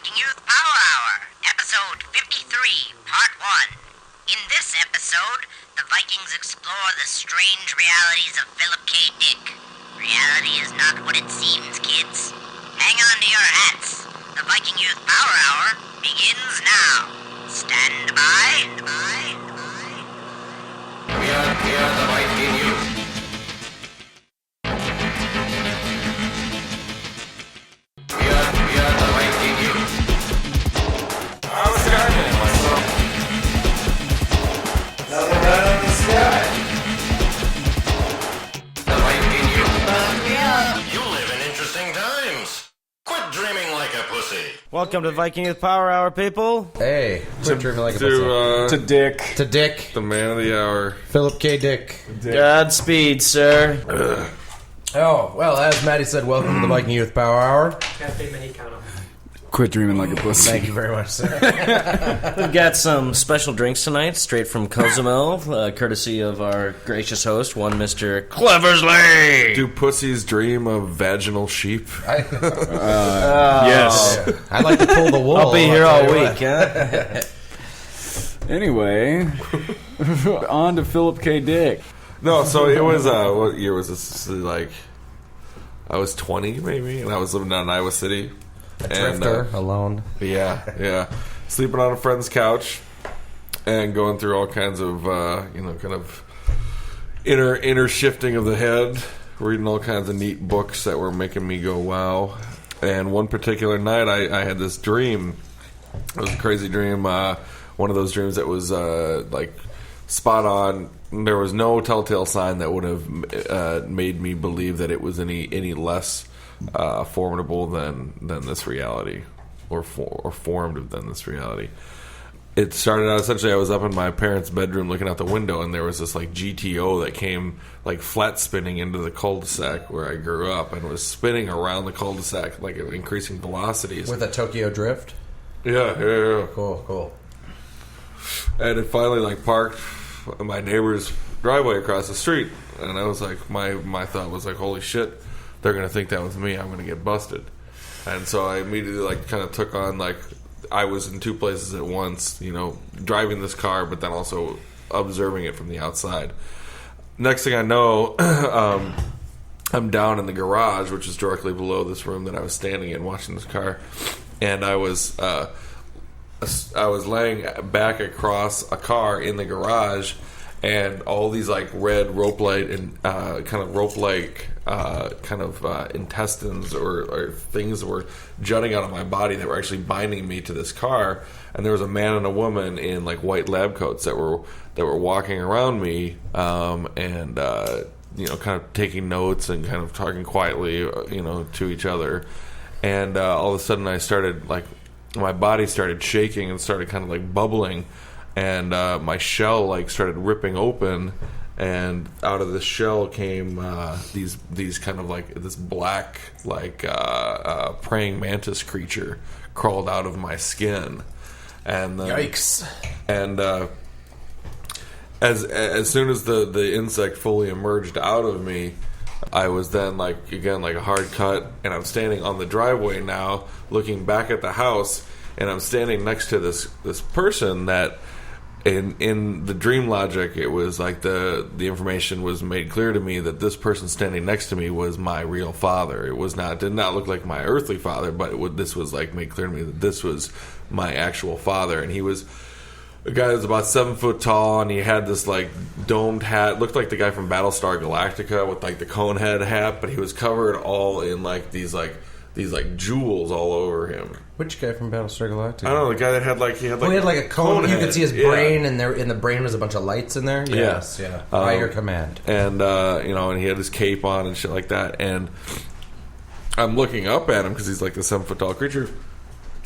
Viking Youth Power Hour, Episode 53, Part 1. In this episode, the Vikings explore the strange realities of Phillip K. Dick. Reality is not what it seems, kids. Hang on to your hats. The Viking Youth Power Hour begins now. Stand by. We are the Viking Youth. We are the Viking Youth. I was Skyman myself. Nothing right in the sky. The Viking Youth. You live in interesting times. Quit dreaming like a pussy. Welcome to the Viking Youth Power Hour, people. Hey, quit dreaming like a pussy. To Dick. To Dick. The man of the hour. Phillip K. Dick. Godspeed, sir. Oh, well, as Maddie said, welcome to the Viking Youth Power Hour. Quit dreaming like a pussy. Thank you very much, sir. We've got some special drinks tonight, straight from Cozumel, courtesy of our gracious host, one Mr. Cleversley. Do pussies dream of vaginal sheep? Yes. I'd like to pull the wool. I'll be here all tell you week, huh? Anyway, on to Phillip K. Dick. No, so it was, what year was this? Like, I was 20 maybe, and I was living down in Iowa City. A drifter, alone. Yeah. Sleeping on a friend's couch and going through all kinds of, kind of inner shifting of the head, reading all kinds of neat books that were making me go, wow. And one particular night, I had this dream. It was a crazy dream. One of those dreams that was, like, spot on. There was no telltale sign that would have made me believe that it was any less formidable than this reality, or formed than this reality. It started out, essentially, I was up in my parents' bedroom looking out the window, and there was this like GTO that came like flat spinning into the cul-de-sac where I grew up, and was spinning around the cul-de-sac like at increasing velocities. With a Tokyo drift? Yeah. Cool. And it finally like parked my neighbor's driveway across the street, and I was like, my thought was like, holy shit, they're gonna think that was me, I'm gonna get busted. And so I immediately like kind of took on, like, I was in two places at once, driving this car, but then also observing it from the outside. Next thing I know, I'm down in the garage, which is directly below this room that I was standing in watching this car, and I was laying back across a car in the garage, and all these like red rope-like and kind of rope-like intestines or things were jutting out of my body that were actually binding me to this car. And there was a man and a woman in like white lab coats that were walking around me, and kind of taking notes and kind of talking quietly, to each other. And all of a sudden, I started like, my body started shaking and started kind of like bubbling, and my shell like started ripping open, and out of the shell came these kind of like this black like praying mantis creature crawled out of my skin, and Yikes! And as soon as the insect fully emerged out of me, I was then like, again, like a hard cut, and I'm standing on the driveway now, looking back at the house, and I'm standing next to this person that, in the dream logic, it was like the information was made clear to me that this person standing next to me was my real father. It did not look like my earthly father, but this was like made clear to me that this was my actual father, and he was a guy that was about 7 foot tall, and he had this like domed hat, looked like the guy from Battlestar Galactica with like the cone head hat, but he was covered all in like these jewels all over him. Which guy from Battlestar Galactica? I don't know, the guy that had like he had like a cone. You head. could see his brain, and in the brain was a bunch of lights in there. Yes, yeah. By your command. And and he had his cape on and shit like that. And I'm looking up at him because he's like the 7 foot tall creature,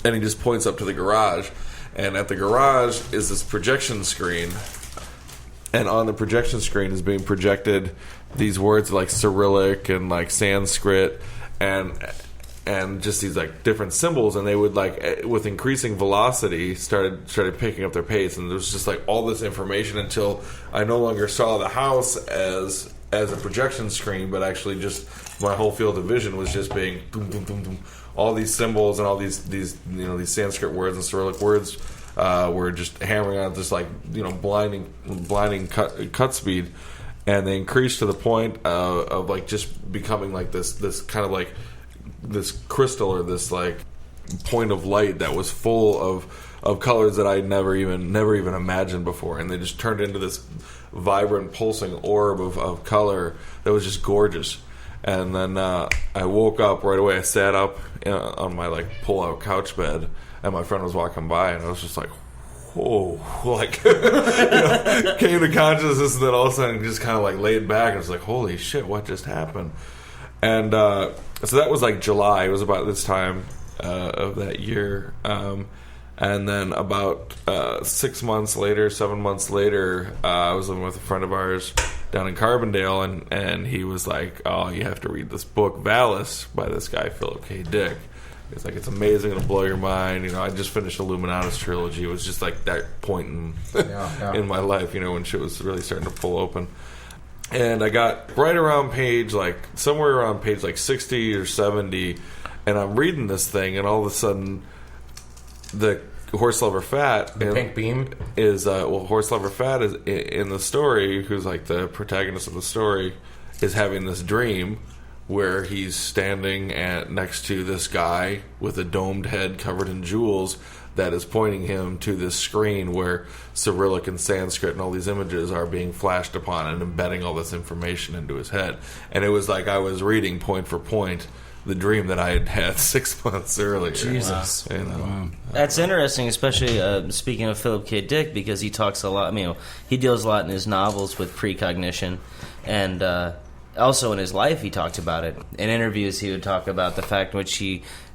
and he just points up to the garage. And at the garage is this projection screen, and on the projection screen is being projected these words like Cyrillic and like Sanskrit and just these like different symbols, and they would like with increasing velocity started picking up their pace, and there was just like all this information until I no longer saw the house as as a projection screen, but actually just my whole field of vision was just being boom, boom, boom, boom. All these symbols and all these these Sanskrit words and Cyrillic words were just hammering on just like blinding cut speed, and they increased to the point of like just becoming like this kind of like this crystal or this like point of light that was full of colors that I never even imagined before, and they just turned into this vibrant pulsing orb of color that was just gorgeous. And then I woke up right away. I sat up on my like pull-out couch bed, and my friend was walking by, and I was just like, whoa, like came to consciousness, and then all of a sudden just kind of like laid back, and was like, holy shit, what just happened? And so that was like July. It was about this time of that year. And then about 7 months later, I was living with a friend of ours down in Carbondale, and he was like, oh, you have to read this book, V.A.L.I.S, by this guy, Phillip K. Dick. It's like, it's amazing, it'll blow your mind. I just finished Illuminatus trilogy. It was just like that point in my life, when shit was really starting to pull open. And I got right around somewhere around page like 60 or 70, and I'm reading this thing, and all of a sudden, the Horse Lover Fat, the pink beam, is Horse Lover Fat is in the story, who's like the protagonist of the story, is having this dream where he's standing next to this guy with a domed head covered in jewels that is pointing him to this screen where Cyrillic and Sanskrit and all these images are being flashed upon and embedding all this information into his head. And it was like I was reading point for point the dream that I had had 6 months earlier. Jesus. Wow. That's interesting, especially speaking of Philip K. Dick, because he talks a lot, he deals a lot in his novels with precognition, and also in his life he talked about it. In interviews he would talk about the fact in which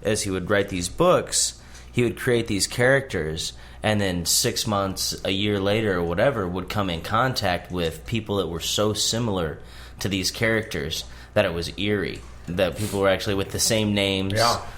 as he would write these books, he would create these characters, and then 6 months, a year later or whatever, would come in contact with people that were so similar to these characters that it was eerie. That people were actually with the same names,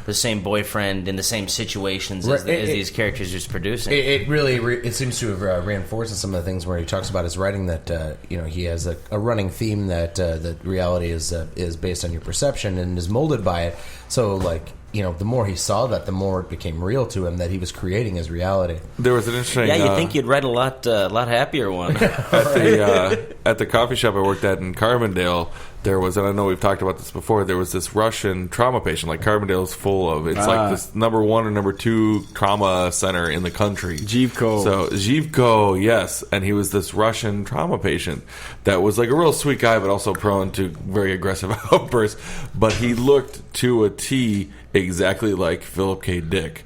the same boyfriend, in the same situations as these characters just producing. It really seems to have reinforced some of the things where he talks about his writing that he has a running theme that reality is based on your perception and is molded by it. So the more he saw that, the more it became real to him that he was creating his reality. There was an interesting... Yeah, you'd think you'd write a lot happier one. At the coffee shop I worked at in Carbondale, there was, and I know we've talked about this before, there was this Russian trauma patient. Like, Carbondale's full of... It's like this number 1 or number 2 trauma center in the country. Zhivko. So, Zhivko, yes. And he was this Russian trauma patient that was like a real sweet guy, but also prone to very aggressive outbursts. But he looked to a T exactly like Philip K. Dick.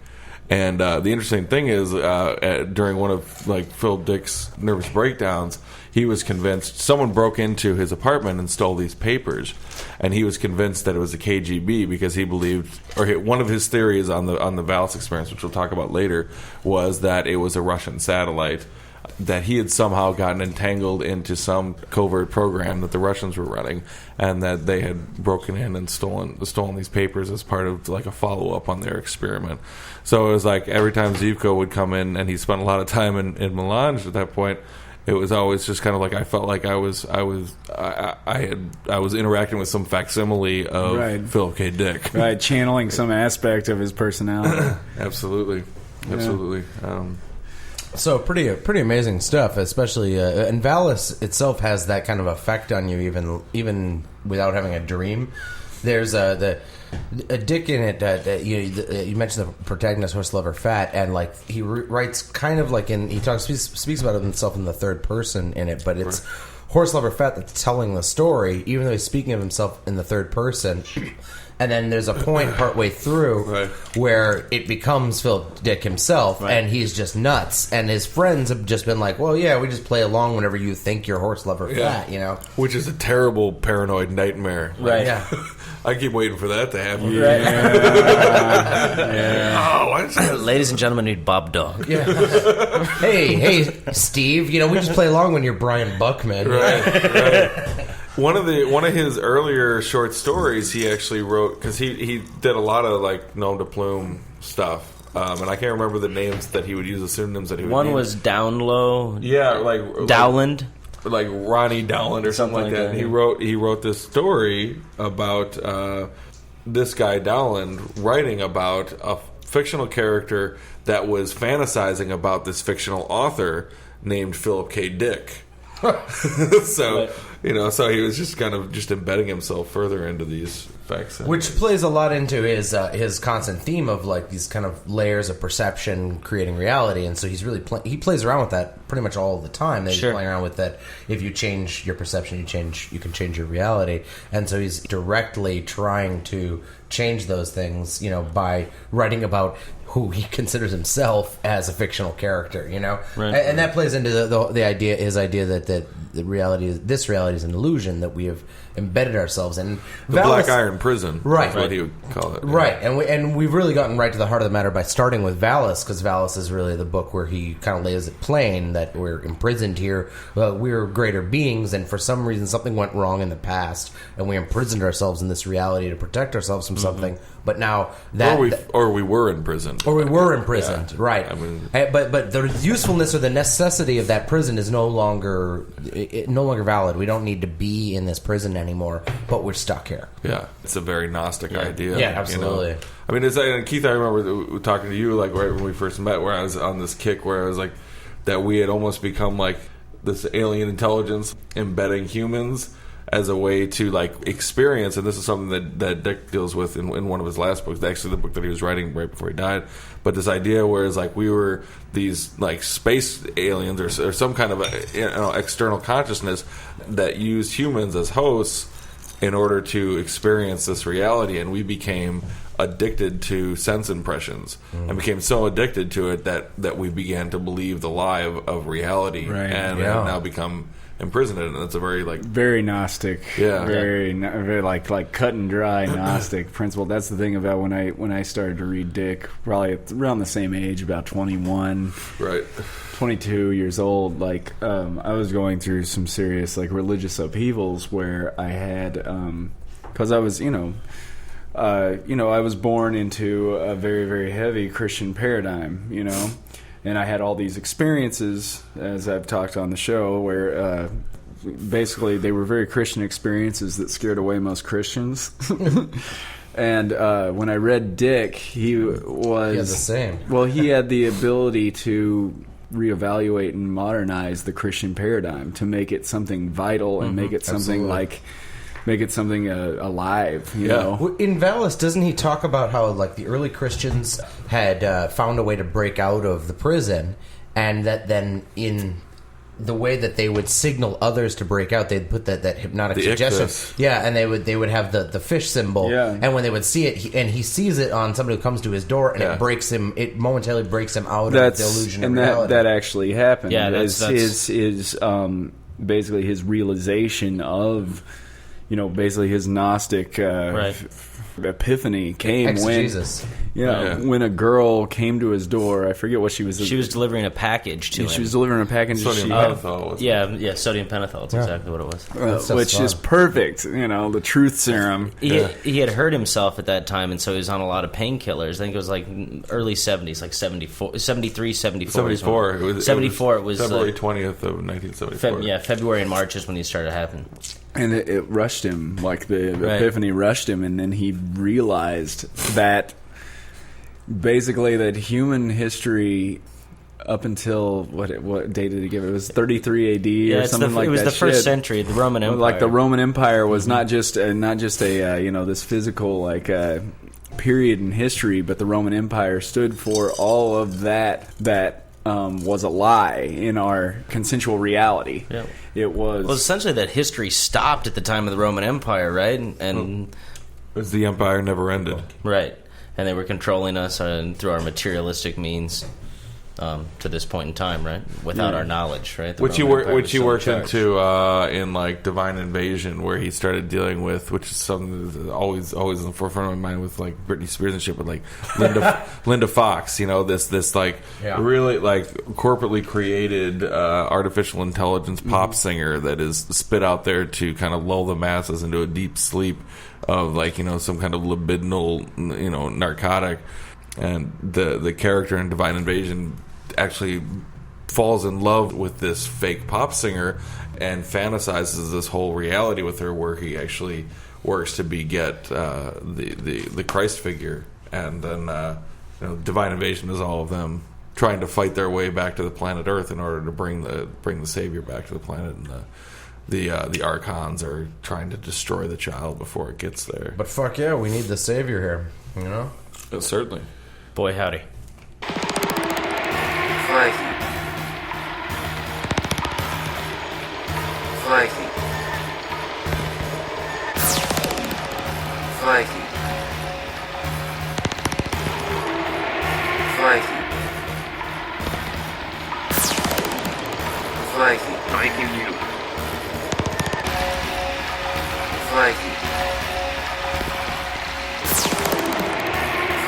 And the interesting thing is, during one of Phil Dick's nervous breakdowns, he was convinced someone broke into his apartment and stole these papers, and he was convinced that it was the KGB because he believed, or one of his theories on the V.A.L.I.S experience, which we'll talk about later, was that it was a Russian satellite, that he had somehow gotten entangled into some covert program that the Russians were running, and that they had broken in and stolen these papers as part of a follow-up on their experiment. So it was like every time Zhivko would come in, and he spent a lot of time in Melange at that point, it was always just kind of like I felt like I was interacting with some facsimile of Philip K. Dick, right? Channeling some aspect of his personality. Absolutely. So pretty amazing stuff, especially and V.A.L.I.S itself has that kind of effect on you, even without having a dream. There's a Dick in it. You mentioned the protagonist, Horse Lover Fat, and he writes kind of speaks about himself in the third person in it, but it's Horse Lover Fat that's telling the story, even though he's speaking of himself in the third person. And then there's a point partway through where it becomes Philip Dick himself, and he's just nuts. And his friends have just been like, well, yeah, we just play along whenever you think you're Horse Lover Fat, Which is a terrible paranoid nightmare. Right. Yeah. I keep waiting for that to happen. Ladies and gentlemen, need Bob Dog. Yeah. Hey, Steve, we just play along when you're Brian Buckman. Right. One of his earlier short stories he actually wrote, because he did a lot of nom de plume stuff, and I can't remember the names that he would use, the pseudonyms that he would use. One was Down Low. Yeah, Dowland. like Ronnie Dowland or something like that. And he wrote this story about this guy Dowland writing about a fictional character that was fantasizing about this fictional author named Philip K. Dick. So so he was just kind of just embedding himself further into these facts, which plays a lot into his constant theme of like these kind of layers of perception creating reality. And so he's really he plays around with that pretty much all the time. He's playing around with that. If you change your perception, you can change your reality. And so he's directly trying to change those things, by writing about who he considers himself as a fictional character, right. And that plays into his idea that the reality is an illusion that we have embedded ourselves in. The Black Iron Prison, right? Is what he would call it, right? And we've really gotten right to the heart of the matter by starting with V.A.L.I.S, because V.A.L.I.S is really the book where he kind of lays it plain that we're imprisoned here. We're greater beings, and for some reason something went wrong in the past, and we imprisoned ourselves in this reality to protect ourselves from something. But now or we were imprisoned. Or we were imprisoned, yeah. Right. But the usefulness or the necessity of that prison is no longer valid. We don't need to be in this prison anymore, but we're stuck here. Yeah, it's a very gnostic idea. Yeah, absolutely. I mean, and Keith, I remember talking to you like right when we first met, where I was on this kick where I was like that we had almost become like this alien intelligence embedding humans as a way to like experience, and this is something that Dick deals with in one of his last books, actually the book that he was writing right before he died. But this idea where it's like we were these like space aliens or some kind of external consciousness that used humans as hosts in order to experience this reality, and we became addicted to sense impressions and became so addicted to it that we began to believe the lie of reality, right. And have now become imprisoned in it. And it's a very Gnostic, very like cut and dry Gnostic principle. That's the thing about when I started to read Dick, probably around the same age, about 21, right, 22 years old. Like I was going through some serious like religious upheavals where I had because I was I was born into a very, very heavy Christian paradigm, and I had all these experiences, as I've talked on the show, where basically they were very Christian experiences that scared away most Christians. And when I read Dick, he had the same. Well, he had the ability to reevaluate and modernize the Christian paradigm to make it something vital and make it something alive, you know. In V.A.L.I.S, doesn't he talk about how like the early Christians had found a way to break out of the prison, and that then in the way that they would signal others to break out, they'd put that hypnotic suggestion. Yeah, and they would have the fish symbol. Yeah. And when they would see it, he sees it on somebody who comes to his door, and it breaks him. It momentarily breaks him out of the illusion of reality. That actually happened. Yeah, that's basically his realization of. Basically his Gnostic epiphany came when a girl came to his door. I forget what she was. She was delivering a package to him. She was delivering a package. Sodium pentothal. Sodium pentothal. That's exactly what it was. Which is perfect. The truth serum. He had hurt himself at that time, and so he was on a lot of painkillers. I think it was like early 70s, like 74, 73, 74. 74. It was February 20th of 1974. February and March is when these started happening. And it rushed him, like the epiphany rushed him, and then he realized that basically that human history up until what date did he give it? It was 33 AD or something like that. It was the first century, the Roman Empire. Like the Roman Empire was not just a this physical like period in history, but the Roman Empire stood for all of that was a lie in our consensual reality. Yeah. It was essentially that history stopped at the time of the Roman Empire, right? And as the empire never ended, right? And they were controlling us through our materialistic means to this point in time, right? Without our knowledge, right? Which you worked into in like Divine Invasion, where he started dealing with, which is something that's always in the forefront of my mind with like Britney Spears and shit, but like Linda Fox, this like really like corporately created artificial intelligence pop singer that is spit out there to kind of lull the masses into a deep sleep of like some kind of libidinal narcotic. And the character in Divine Invasion actually falls in love with this fake pop singer and fantasizes this whole reality with her, where he actually works to beget the Christ figure, and then Divine Invasion is all of them trying to fight their way back to the planet Earth in order to bring the Savior back to the planet, and the Archons are trying to destroy the child before it gets there. But fuck yeah, we need the Savior here, you know? Certainly. Boy, howdy. Viking. Viking. Viking. Viking. Viking. Viking you. Viking.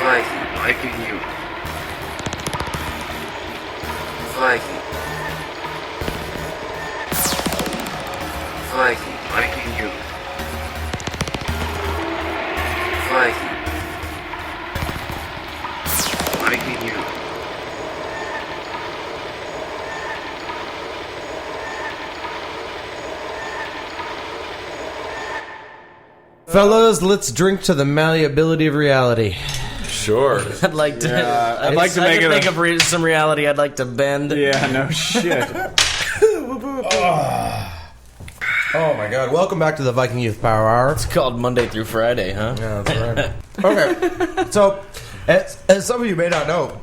Viking. Viking you. Viking. Viking. Viking you. Viking. Viking you. Fellas, let's drink to the malleability of reality. Sure. I'd like to. I'd like to make it think of some reality. I'd like to bend. Yeah, no shit. Oh my god, welcome back to the Viking Youth Power Hour. It's called Monday through Friday, huh? Yeah, that's right. Okay, so as some of you may not know,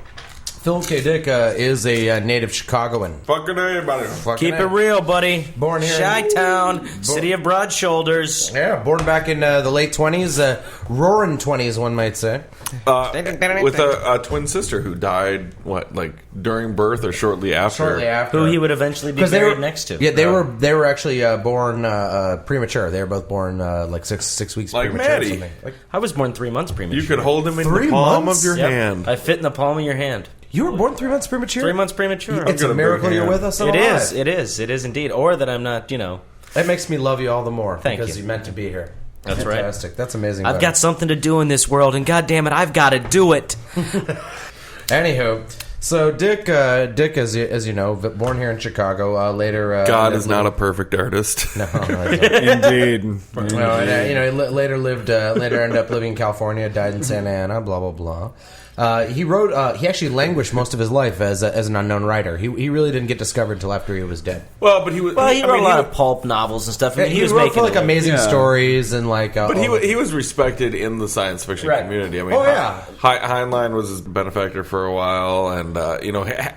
Phillip K. Dick is a native Chicagoan. Fucking everybody. Fucking Keep it A. real, buddy. Born here in- Chi-Town, city of broad shoulders. Yeah, born back in the late 20s, roaring 20s, one might say. With a twin sister who died, during birth or shortly after? Shortly after. Who he would eventually be buried next to. Yeah, they were actually born premature. They were both born like six weeks Like premature. Maddie. Or something. Like, I was born 3 months premature. You could hold him in 3 the palm months? of your Yep. hand. I fit in the palm of your hand. you were born 3 months premature? 3 months premature. It's got a a miracle big you're hand. with us and It alive. is. It is. It is indeed. Or that I'm not, That makes me love you all the more. Thank because you. you meant to be here. That's right. Fantastic. That's amazing. I've buddy. got something to do in this world, and goddamn it, I've got to do it. Anywho, so Dick, as you know, born here in Chicago. Later, God is not a perfect artist. No, Indeed. no, and he later ended up living in California. Died in Santa Ana. Blah blah blah. He wrote. He actually languished most of his life as an unknown writer. He really didn't get discovered until after he was dead. Well, but he was. Well, he wrote a lot of pulp novels and stuff. I mean, he was wrote making for like a living. amazing stories and like. But he was respected in the science fiction Right. community. I mean, Oh, yeah. Heinlein was his benefactor for a while, and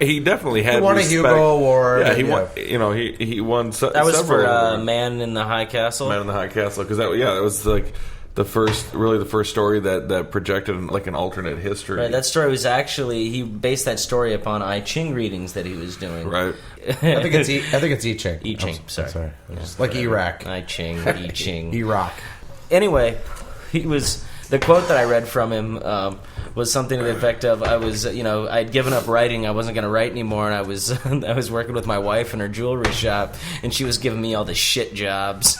he definitely had. He won a respect. Hugo Award. Yeah, he and, won. He won. That was several for awards. Man in the High Castle. Man in the High Castle, because that was like the first story that projected like an alternate history. Right, that story was actually he based that story upon I Ching readings that he was doing. Right. I think it's I Ching. I Ching. I'm Sorry. Just like Iraq. I Ching. I Ching. Iraq. Anyway, he was the quote that I read from him was something to the effect of I was I'd given up writing. I wasn't going to write anymore, and I was I was working with my wife in her jewelry shop, and she was giving me all the shit jobs.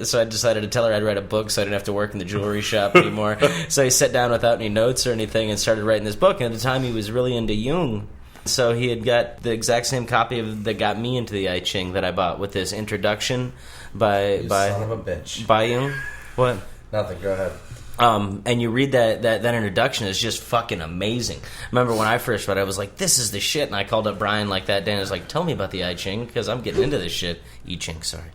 So I decided to tell her I'd write a book so I didn't have to work in the jewelry shop anymore. So he sat down without any notes or anything and started writing this book. And at the time, he was really into Jung. So he had got the exact same copy that got me into the I Ching that I bought with this introduction by Son of a bitch. by Jung. What? Nothing. Go ahead. And you read that introduction is just fucking amazing. Remember when I first read it, I was like, this is the shit. And I called up Brian like that day and I was like, tell me about the I Ching because I'm getting into this shit. I Ching, sorry.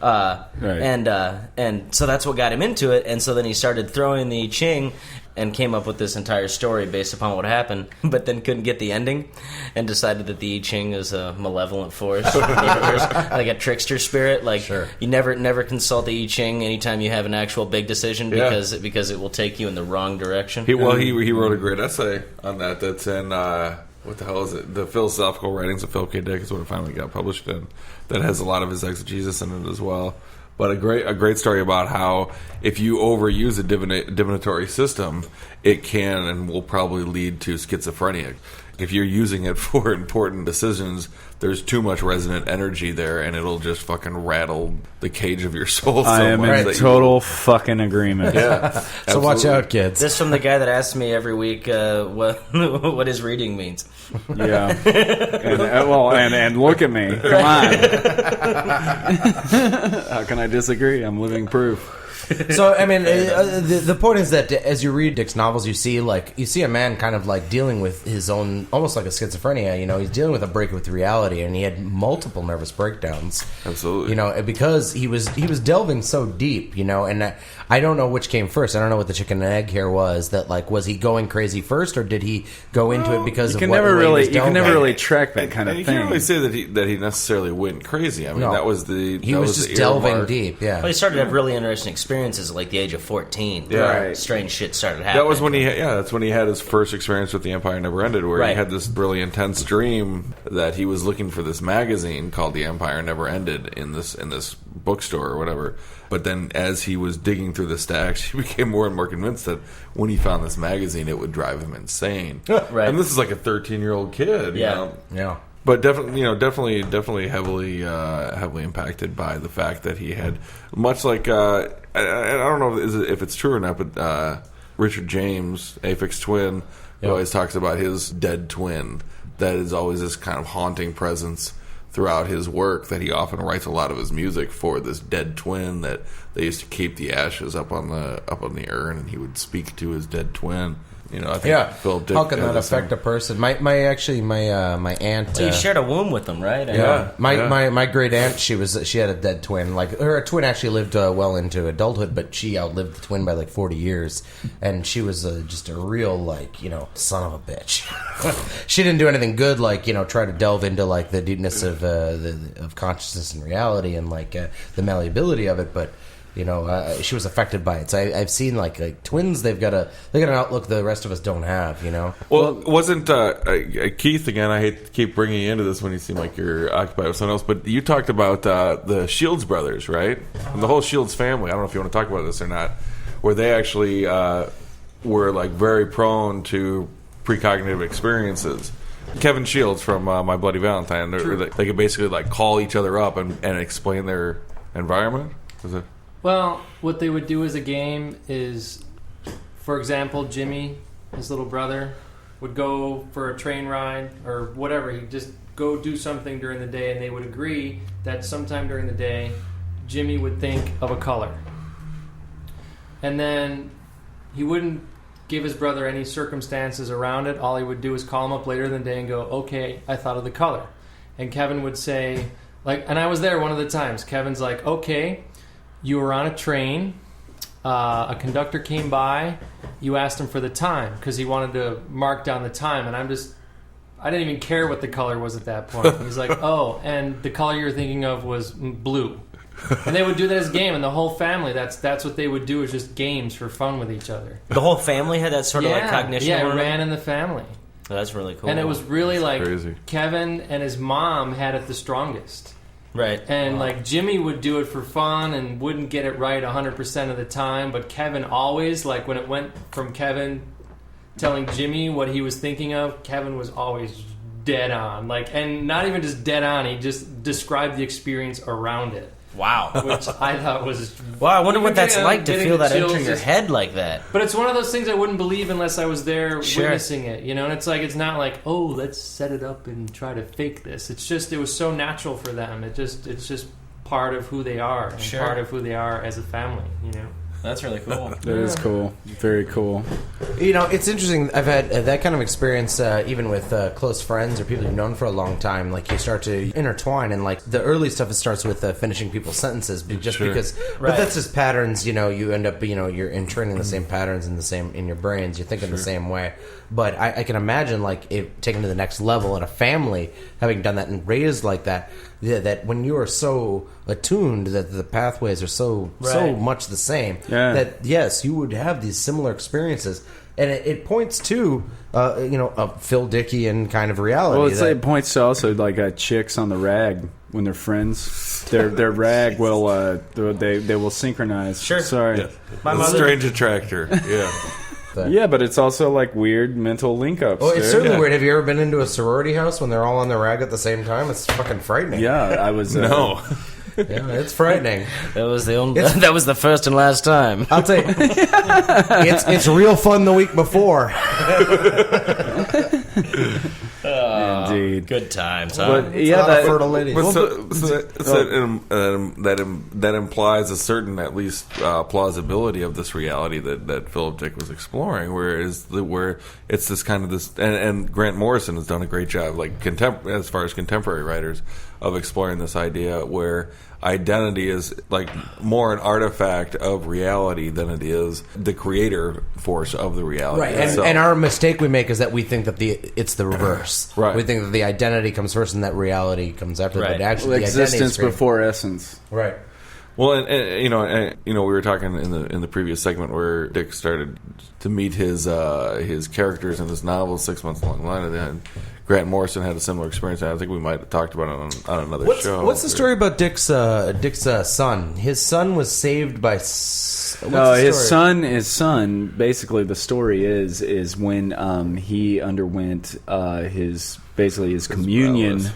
Right. And so that's what got him into it. And so then he started throwing the I Ching and came up with this entire story based upon what happened, but then couldn't get the ending and decided that the I Ching is a malevolent force, like a trickster spirit. Like Sure. you never consult the I Ching anytime you have an actual big decision because it will take you in the wrong direction. He wrote a great essay on that. That's in what the hell is it? The Philosophical Writings of Philip K. Dick is what it finally got published in. That has a lot of his exegesis in it as well. But a great story about how if you overuse a divinatory system, it can and will probably lead to schizophrenia. if you're using it for important decisions, there's too much resonant energy there, and it'll just fucking rattle the cage of your soul. I am in total fucking agreement. Yeah. So watch out, kids. This from the guy that asks me every week what his reading means. Yeah. And look at me. Come on. How can I disagree? I'm living proof. So I mean, the point is that as you read Dick's novels, you see a man kind of like dealing with his own, almost like a schizophrenia. You know, he's dealing with a break with reality, and he had multiple nervous breakdowns. Absolutely. You know, because he was delving so deep. You know, and I don't know which came first. I don't know what the chicken and egg here was. That like, was he going crazy first, or did he go into it because you of can what never he was you can never really track that kind of you thing. can't really say that he necessarily went crazy. I mean, No. that was the He was just delving deep. Yeah. Well, he started to have really interesting experiences at like the age of 14. Yeah. Right. Strange shit started happening. That was when that's when he had his first experience with The Empire Never Ended, where he Right. had this really intense dream that he was looking for this magazine called The Empire Never Ended in this bookstore or whatever. But then as he was digging through the stacks, he became more and more convinced that when he found this magazine, it would drive him insane. Right. And this is like a 13-year-old kid, Yeah. you know? Yeah. But definitely heavily impacted by the fact that he had, much like I don't know if it's true or not, but Richard James, Aphex Twin, who always talks about his dead twin. That is always this kind of haunting presence throughout his work. That he often writes a lot of his music for this dead twin. That they used to keep the ashes up on the urn, and he would speak to his dead twin. You know, I think Phillip Dick. How can that affect a person? My aunt. So you shared a womb with them, right? My great aunt, she had a dead twin. Like her twin actually lived well into adulthood, but she outlived the twin by like 40 years, and she was just a real son of a bitch. She didn't do anything good, try to delve into like the deepness of consciousness and reality and the malleability of it, but. She was affected by it. So I've seen like twins. They got an outlook the rest of us don't have. Well, wasn't Keith again? I hate to keep bringing you into this when you seem like you're occupied with something else. But you talked about the Shields brothers, right? And the whole Shields family. I don't know if you want to talk about this or not. Where they actually were like very prone to precognitive experiences. Kevin Shields from My Bloody Valentine. They could basically like call each other up and explain their environment. Is it? Well, what they would do as a game is, for example, Jimmy, his little brother, would go for a train ride or whatever. He'd just go do something during the day, and they would agree that sometime during the day, Jimmy would think of a color. And then he wouldn't give his brother any circumstances around it. All he would do is call him up later in the day and go, okay, I thought of the color. And Kevin would say, and I was there one of the times, Kevin's like, okay, you were on a train, a conductor came by, you asked him for the time because he wanted to mark down the time, and I didn't even care what the color was at that point. He's like, oh, and the color you were thinking of was blue. And they would do that as a game, and the whole family, that's what they would do, is just games for fun with each other. The whole family had that sort of like cognition? Yeah, it ran in the family. Oh, that's really cool. And it was really crazy. Kevin and his mom had it the strongest. Right. And Jimmy would do it for fun and wouldn't get it right 100% of the time, but Kevin always, when it went from Kevin telling Jimmy what he was thinking of, Kevin was always dead on. And not even just dead on, he just described the experience around it. Wow. Which I thought was... Well, I wonder what that's like to feel that enter your chills. head like that. But it's one of those things I wouldn't believe unless I was there witnessing it, And it's not like, oh, let's set it up and try to fake this. It's just, it was so natural for them. It's just part of who they are and part of who they are as a family, That's really cool. That is cool. Very cool. It's interesting. I've had that kind of experience even with close friends or people you've known for a long time. You start to intertwine, and the early stuff, it starts with finishing people's sentences, because. But that's just patterns. You end up you're entraining the same patterns in your brains. You're thinking the same way. But I can imagine if taken to the next level in a family, having done that and raised like that. That when you are so attuned that the pathways are so much the same, that yes, you would have these similar experiences, and it points to a Phil Dickian kind of reality. Well, it points to also chicks on the rag when they're friends. Their rag will they will synchronize. Sure. Sorry, My mother, strange attractor. Yeah. Yeah, but it's also like weird mental link-ups. Well, it's dude. certainly weird. Have you ever been into a sorority house when they're all on the rag at the same time? It's fucking frightening. Yeah, I was... No. Yeah, it's frightening. That was the only. That was the first and last time. I'll tell you, it's real fun the week before. Indeed. Good times, huh? But yeah, fertile ladies. That implies a certain, at least, plausibility of this reality that Philip Dick was exploring, where it's this kind of this, and Grant Morrison has done a great job, like as far as contemporary writers, of exploring this idea where identity is like more an artifact of reality than it is the creator force of the reality. Right, itself. and our mistake we make is that we think that it's the reverse. Right. We think that the identity comes first and that reality comes after. Right. But actually, the identity existence is created. before essence. Right. Well, and we were talking in the previous segment where Dick started to meet his characters in this novel 6 months along the line, and then Grant Morrison had a similar experience. I think we might have talked about it on another show. What's the story about Dick's son? His son was saved by. His son. Basically, the story is when he underwent his communion. V.A.L.I.S.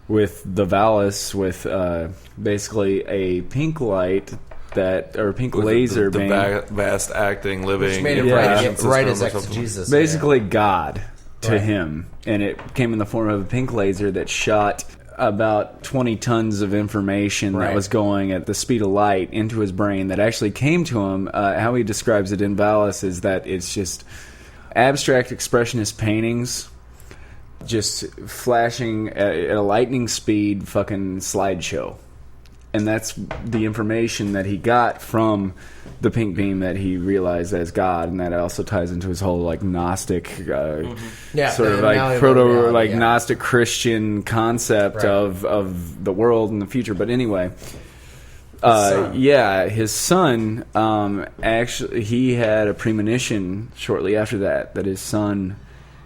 With the V.A.L.I.S, with basically a pink light pink With laser the being vast acting, living, Which made him information right as system or something. exegesis. basically God to Right. him, and it came in the form of a pink laser that shot about 20 tons of information Right. that was going at the speed of light into his brain that actually came to him. How he describes it in V.A.L.I.S is that it's just abstract expressionist paintings just flashing at a lightning speed fucking slideshow. And that's the information that he got from the pink beam that he realized as God, and that also ties into his whole like gnostic sort of like proto reality, like yeah. gnostic Christian concept Right. of the world and the future. But anyway, his son actually he had a premonition shortly after that his son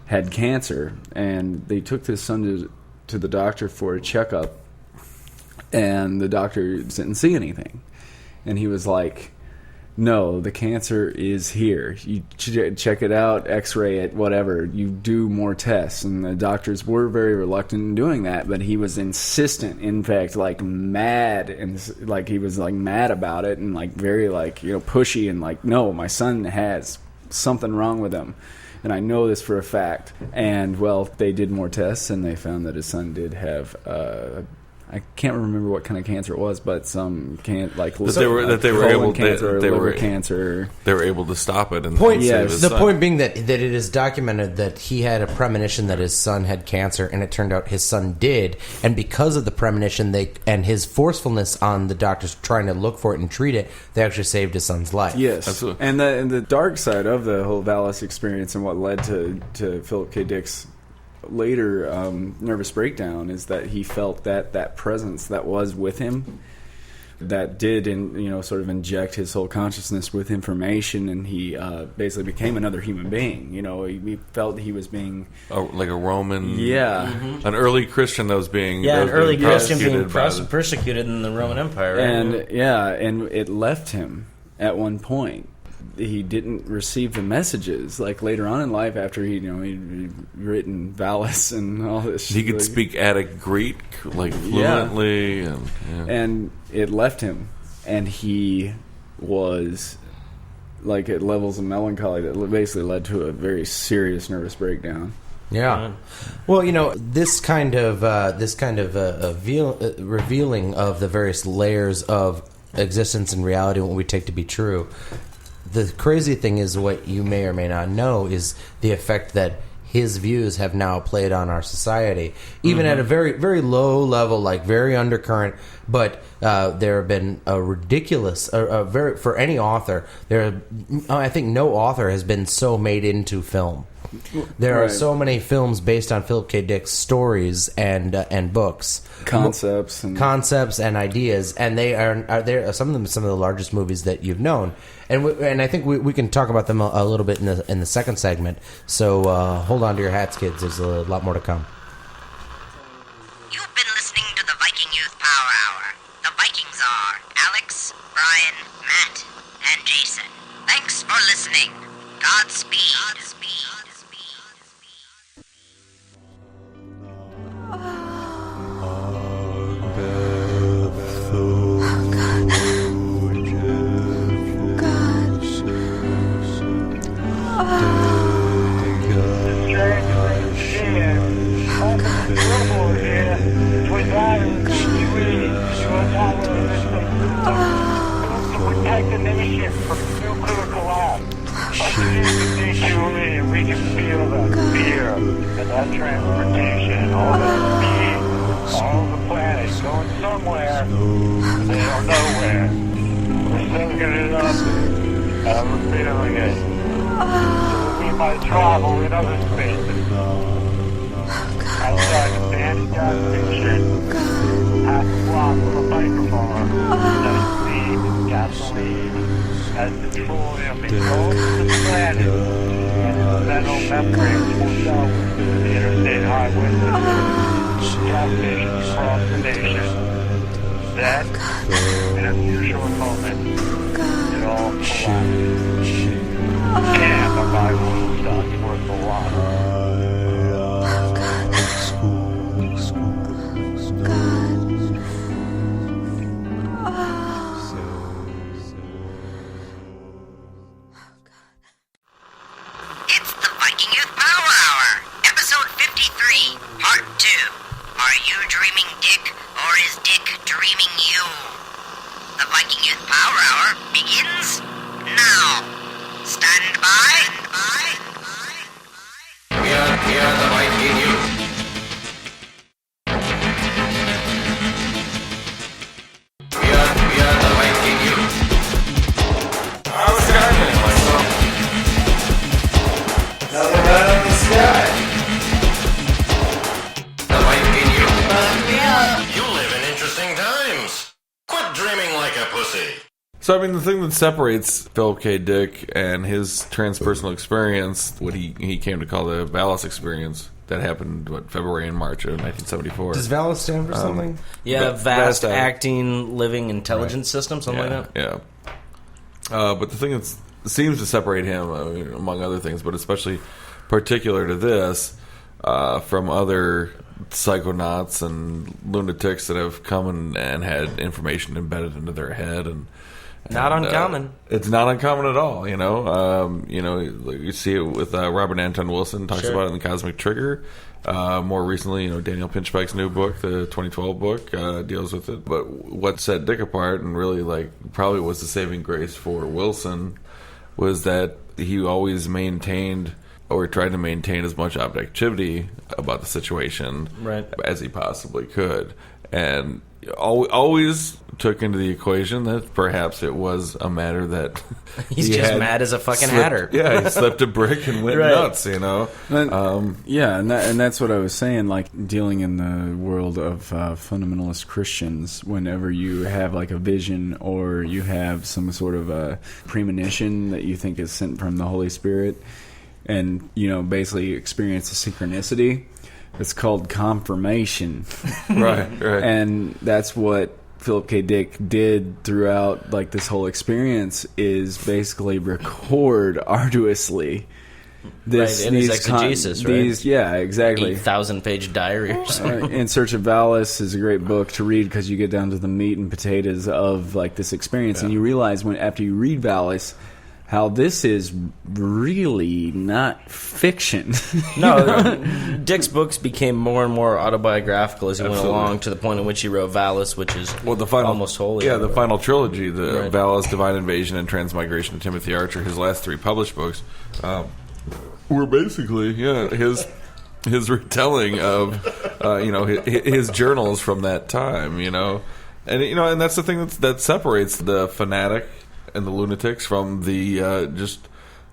had cancer, and they took his son to the doctor for a checkup, and the doctor didn't see anything, and he was like, no, the cancer is here, you check it out, x-ray it, whatever, you do more tests. And the doctors were very reluctant in doing that, but he was insistent, in fact, like mad, and like he was like mad about it, and like very like pushy, and like, no, my son has something wrong with him, and I know this for a fact. And well, they did more tests, and they found that his son did have I can't remember what kind of cancer it was, but some cancer. They were able to stop it. And Point being that it is documented that he had a premonition that his son had cancer, and it turned out his son did. And because of the premonition, and his forcefulness on the doctors trying to look for it and treat it, they actually saved his son's life. Yes, absolutely. And the dark side of the whole V.A.L.I.S experience and what led to Philip K. Dick's later nervous breakdown is that he felt that presence that was with him, that did sort of inject his whole consciousness with information, and he basically became another human being. He felt he was being like a Roman, an early Christian that was being an early Christian being persecuted persecuted in the Roman Empire, right? and it left him at one point. He didn't receive the messages like later on in life after he'd written V.A.L.I.S and all this. He could speak Attic Greek like fluently, and it left him, and he was like at levels of melancholy that basically led to a very serious nervous breakdown. Yeah. Well, this kind of revealing of the various layers of existence and reality and what we take to be true. The crazy thing is, what you may or may not know is the effect that his views have now played on our society, even at a very, very low level, like very undercurrent. But there have been a ridiculous, for any author, I think no author has been so made into film. There are so many films based on Philip K. Dick's stories and books, concepts and ideas, and they are some of them some of the largest movies that you've known. And I think we can talk about them a little bit in the second segment. So hold on to your hats, kids. There's a lot more to come. You've been listening to the Viking Youth Power Hour. The Vikings are Alex, Brian, Matt, and Jason. Thanks for listening. Godspeed. Protect the nation from nuclear collapse. We can feel the fear and that transportation, all the speed, all the planets going somewhere, they don't know where. We're soaking it up, and we're feeling it. So we might travel in other spaces. Outside of the anti-God fiction, half a block from a microphone, seed, gasoline, as petroleum engulfs the planet, and its metal membranes will southward the interstate highways and gas stations across the nation. Then, in a short moment, it all collapses. Damn, the Bible stock's worth a lot. It's the Viking Youth Power Hour, episode 53, part 2. Are you dreaming Dick, or is Dick dreaming you? The Viking Youth Power Hour begins now. Stand by. We are the Viking Youth. We are the Viking Youth. I was driving myself. Nothing right on the sky. The Viking Youth. You live in interesting times. Quit dreaming like a pussy. So, I mean, the thing that separates Philip K. Dick and his transpersonal experience, what he came to call the V.A.L.I.S experience, that happened, February and March of 1974. Does VALIS stand for something? Yeah, vast vast acting living intelligence system, something like that. Yeah. But the thing that seems to separate him, among other things, but especially particular to this, from other psychonauts and lunatics that have come and had information embedded into their head and Not uncommon. It's not uncommon at all, you know. You see it with Robert Anton Wilson talks about it in The Cosmic Trigger. More recently, Daniel Pinchbeck's new book, the 2012 book, deals with it. But what set Dick apart and really probably was the saving grace for Wilson was that he always maintained or tried to maintain as much objectivity about the situation as he possibly could. And always took into the equation that perhaps it was a matter that he's just mad as a fucking hatter. Yeah, he slipped a brick and went nuts, And, and that's what I was saying. Like dealing in the world of fundamentalist Christians, whenever you have like a vision or you have some sort of a premonition that you think is sent from the Holy Spirit, and basically experience a synchronicity. It's called confirmation. Right. And that's what Philip K. Dick did throughout this whole experience is basically record arduously this in his exegesis, right? Yeah, exactly. 8,000-page diary or something. In Search of V.A.L.I.S is a great book to read because you get down to the meat and potatoes of this experience, and you realize after you read V.A.L.I.S how this is really not fiction. No, Dick's books became more and more autobiographical as he went along, to the point in which he wrote V.A.L.I.S, which is almost wholly. Yeah, the final trilogy, the V.A.L.I.S, Divine Invasion, and Transmigration of Timothy Archer, his last 3 published books, were basically his retelling of his journals from that time. And that's the thing that separates the fanatic and the lunatics from the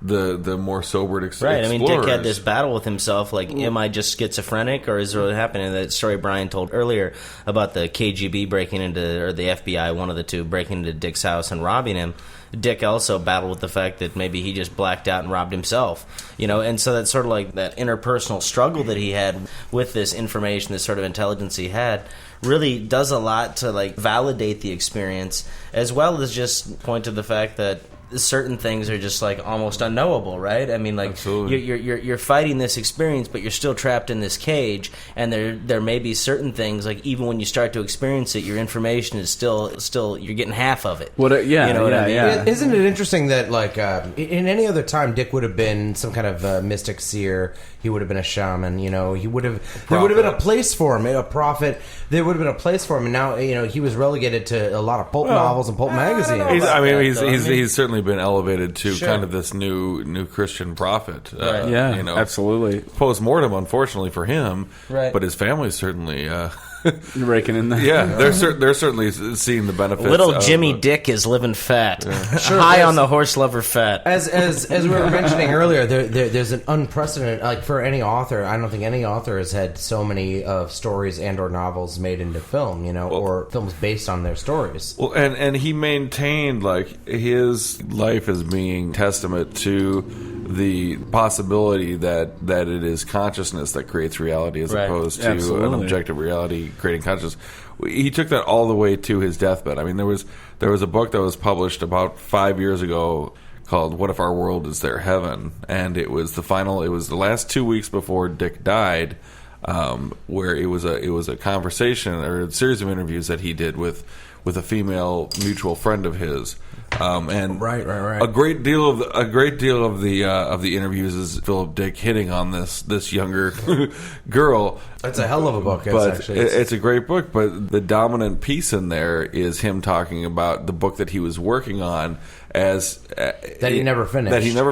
the more sobered explorers. Right. I mean, Dick had this battle with himself. Am I just schizophrenic, or is it really happening? That story Brian told earlier about the KGB breaking into, or the FBI, one of the two, breaking into Dick's house and robbing him. Dick also battled with the fact that maybe he just blacked out and robbed himself. And so that's sort of that interpersonal struggle that he had with this information, this sort of intelligence he had, really does a lot to validate the experience, as well as just point to the fact that certain things are just like almost unknowable, right? I mean, like Absolutely. you're fighting this experience, but you're still trapped in this cage, and there may be certain things like even when you start to experience it, your information is still you're getting half of it. What? Yeah, You know what I mean? yeah. Isn't it interesting that, like, in any other time, Dick would have been some kind of mystic seer. He would have been a shaman. You know, there would have been a place for him, a prophet. There would have been a place for him, and now he was relegated to a lot of pulp novels and pulp magazines. He's certainly been elevated to kind of this new Christian prophet. Absolutely. Post-mortem, unfortunately for him, Right. but his family's certainly Raking in there. yeah, they're certainly seeing the benefits. Little of, Jimmy Dick is living fat, high on the horse lover fat. As we were mentioning earlier, there's an unprecedented, like, for any author. I don't think any author has had so many stories and or novels made into film, or films based on their stories. Well, and he maintained like his life as being testament to the possibility that it is consciousness that creates reality as Right. opposed to Absolutely. an objective reality creating consciousness. He took that all the way to his deathbed. I mean, there was a book that was published about 5 years ago called "What If Our World Is Their Heaven," and it was the last 2 weeks before Dick died, where it was a conversation or a series of interviews that he did with a female mutual friend of his. And Right. a great deal of the interviews is Philip Dick hitting on this younger girl. That's a hell of a book. It's a great book, but the dominant piece in there is him talking about the book that he was working on that he never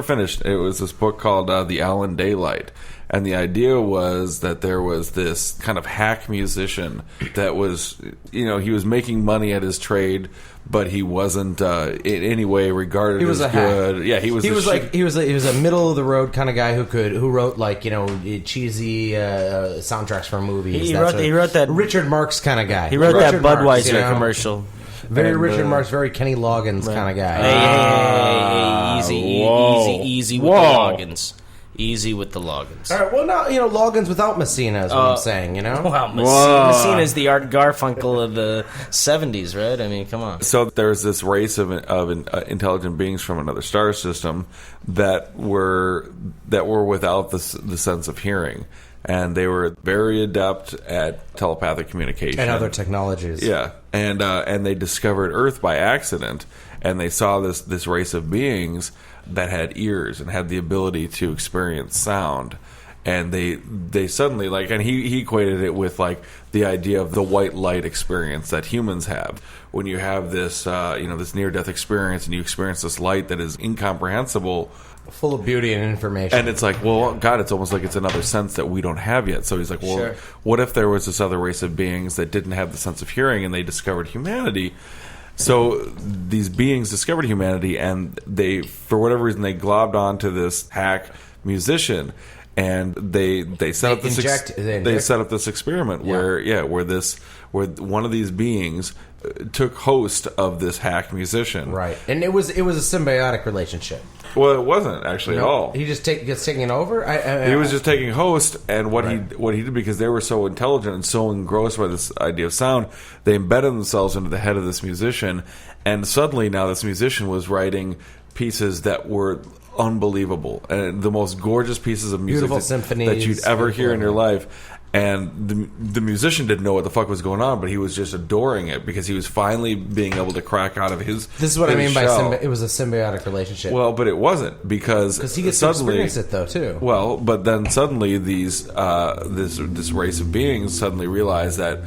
finished. It was this book called The Allen Daylight. And the idea was that there was this kind of hack musician that was, he was making money at his trade, but he wasn't in any way regarded He was as a hack. good. Yeah, he was a middle of the road kind of guy who wrote like cheesy soundtracks for movies. He wrote that Richard Marx kind of guy. He wrote that Richard Budweiser Marx, commercial. Very Richard Marx, very Kenny Loggins kind of guy. Hey, easy with the Loggins. Easy with the Loggins. All right, well, now, Loggins without Messina is what I'm saying, Wow, Messina's the Art Garfunkel of the 70s, right? I mean, come on. So there's this race of intelligent beings from another star system that were without the sense of hearing, and they were very adept at telepathic communication and other technologies. Yeah, and they discovered Earth by accident, and they saw this race of beings that had ears and had the ability to experience sound. And they suddenly, and he equated it with like the idea of the white light experience that humans have when you have this this near death experience and you experience this light that is incomprehensible, full of beauty and information. and it's like, well, God, it's almost like it's another sense that we don't have yet. So he's like, well, Sure. What if there was this other race of beings that didn't have the sense of hearing and they discovered humanity? So these beings discovered humanity, and they, for whatever reason, they globbed onto this hack musician, and they set up this experiment where one of these beings took host of this hack musician, right? And it was a symbiotic relationship. Well, it wasn't actually at all. He just gets taken over. He was just taking host, and what he did, because they were so intelligent and so engrossed by this idea of sound, they embedded themselves into the head of this musician, and suddenly now this musician was writing pieces that were unbelievable and the most gorgeous pieces of music that you'd ever hear in your life. And the musician didn't know what the fuck was going on, but he was just adoring it because he was finally being able to crack out of his. This is what I mean by it was a symbiotic relationship. Well, but it wasn't because he gets suddenly, to experience it though too. Well, but then suddenly these this race of beings suddenly realize that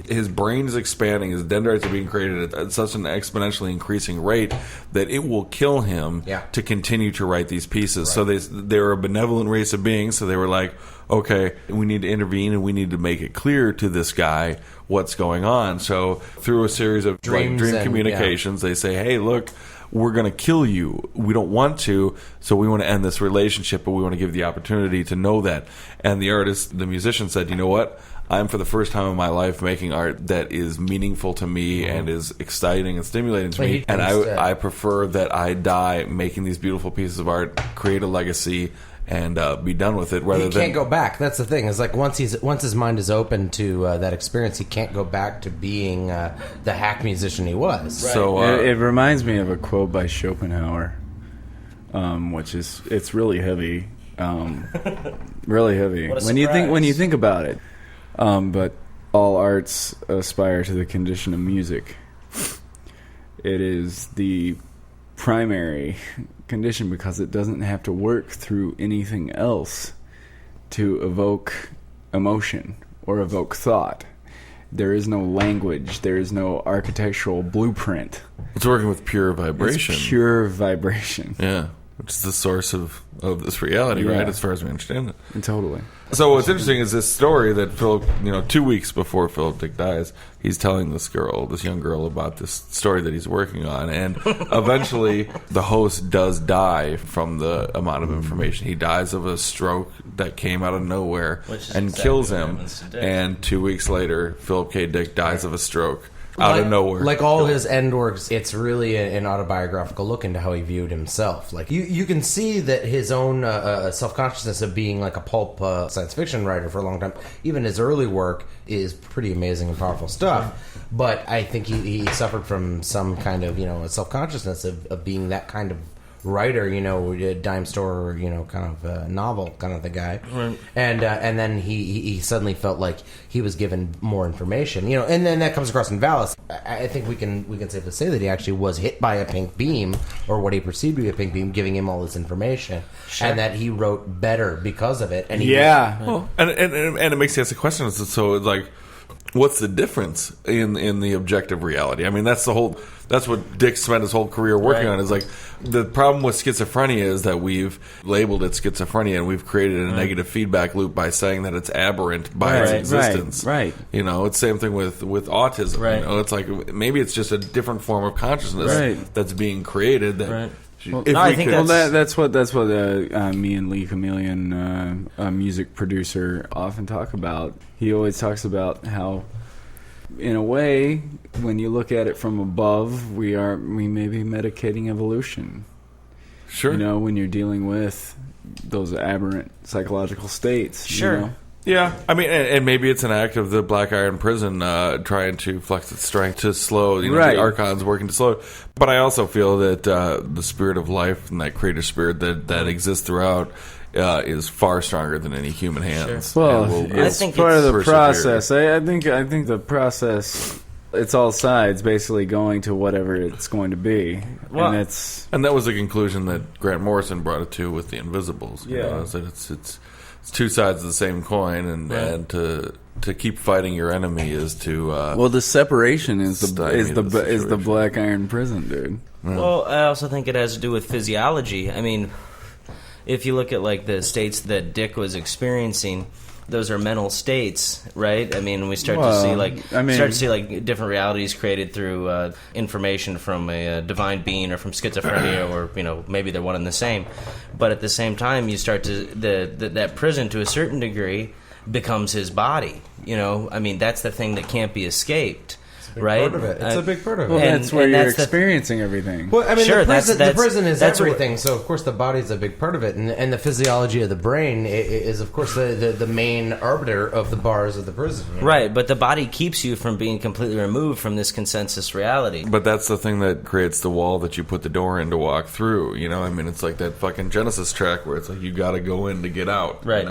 his brain is expanding, his dendrites are being created at such an exponentially increasing rate that it will kill him to continue to write these pieces. So they were a benevolent race of beings, so they were like, okay, we need to intervene and we need to make it clear to this guy what's going on. So through a series of dream communications, they say, hey, look, we're going to kill you. We don't want to, so we want to end this relationship, but we want to give the opportunity to know that. And the musician said, you know what? I'm, for the first time in my life, making art that is meaningful to me and is exciting and stimulating to me. And I prefer that I die making these beautiful pieces of art, create a legacy, and be done with it. Rather He can't go back. That's the thing. It's like once his mind is open to that experience, he can't go back to being the hack musician he was. Right. So It reminds me of a quote by Schopenhauer, which is it's really heavy, really heavy What a when you surprise. think about it. But all arts aspire to the condition of music. It is the primary condition because it doesn't have to work through anything else to evoke emotion or evoke thought. There is no language. There is no architectural blueprint. it's working with pure vibration. It's pure vibration. Yeah, which is the source of this reality, Yeah. right? As far as we understand it. Totally. So what's interesting is this story that Philip, 2 weeks before Philip Dick dies, he's telling this young girl, about this story that he's working on, and eventually the host does die from the amount of information. He dies of a stroke that came out of nowhere Which is and exactly kills what him. happens to Dick. And 2 weeks later, Philip K. Dick dies of a stroke out of nowhere. Like all his end works, it's really an autobiographical look into how he viewed himself. Like you can see that his own self-consciousness of being like a pulp science fiction writer for a long time, even his early work is pretty amazing and powerful stuff. But I think he suffered from some kind of a self-consciousness of being that kind of writer, a dime store, kind of novel kind of the guy, Right. and then he suddenly felt like he was given more information, and then that comes across in V.A.L.I.S. I think we can safely say that he actually was hit by a pink beam, or what he perceived to be a pink beam, giving him all this information, and that he wrote better because of it. And he Well, and it makes you ask the question. So it's like, what's the difference in the objective reality? I mean, that's what Dick spent his whole career working Right. on. Is like the problem with schizophrenia is that we've labeled it schizophrenia and we've created a negative feedback loop by saying that it's aberrant by its Right, existence. right. It's the same thing with autism. Right. It's like maybe it's just a different form of consciousness Right. that's being created. That Right. if No, I we think could- that's what me and Lee Chameleon, a music producer, often talk about. He always talks about how, in a way, when you look at it from above, we may be medicating evolution. sure. When you're dealing with those aberrant psychological states. Sure. Yeah, I mean, and maybe it's an act of the Black Iron Prison trying to flex its strength to slow, Right. the Archons working to slow it. But I also feel that the spirit of life and that creator spirit that exists throughout is far stronger than any human hands. Well, And we'll it's I think part of it's the persevere. process. I think the process. It's all sides basically going to whatever it's going to be, Well- and it's And that was the conclusion that Grant Morrison brought it to with the Invisibles. Yeah. Is that it's two sides of the same coin, and to keep fighting your enemy is to the separation is the Stymie is the the is the situation. Black Iron Prison, dude. Well, I also think it has to do with physiology. I mean, if you look at like the states that Dick was experiencing, those are mental states, right? I mean, we start to see like different realities created through information from a divine being or from schizophrenia, or maybe they're one and the same. But at the same time, you start to that prison to a certain degree becomes his body. I mean, that's the thing that can't be escaped. Right, part of it. It's a big part of it. Well, And- that's where and you're that's the- experiencing everything. Well, I mean, Sure, the prison is that's what- everything. So, of course, the body's a big part of it, and the physiology of the brain is, of course, the main arbiter of the bars of the prison. Right, but the body keeps you from being completely removed from this consensus reality. But that's the thing that creates the wall that you put the door in to walk through. I mean, it's like that fucking Genesis track where it's like you got to go in to get out. Right.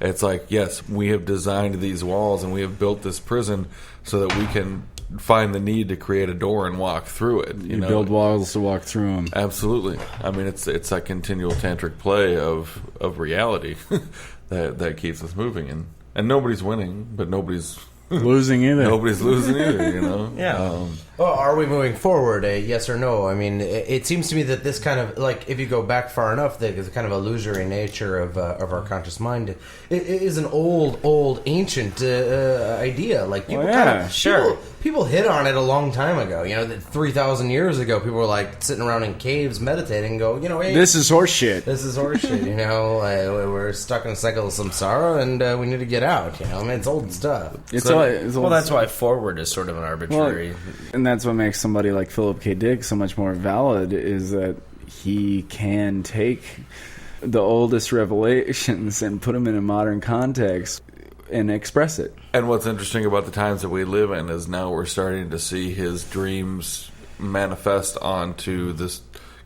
It's like, yes, we have designed these walls and we have built this prison so that we can find the need to create a door and walk through it. You build walls to walk through them. Absolutely. I mean, it's that continual tantric play of reality that keeps us moving, and nobody's winning, but nobody's Losing either. nobody's losing either. Yeah. Well, are we moving forward? Yes or no? I mean, it seems to me that this kind of, like, if you go back far enough, the kind of illusory nature of our conscious mind it is an old, ancient idea. Like, people people hit on it a long time ago. 3,000 years ago, people were like sitting around in caves meditating and go, hey, This is horseshit. this is horseshit. We're stuck in a cycle of samsara, and we need to get out. I mean, it's old stuff. Well, that's why forward is sort of an arbitrary. And that's what makes somebody like Philip K. Dick so much more valid, is that he can take the oldest revelations and put them in a modern context and express it. And what's interesting about the times that we live in is now we're starting to see his dreams manifest onto this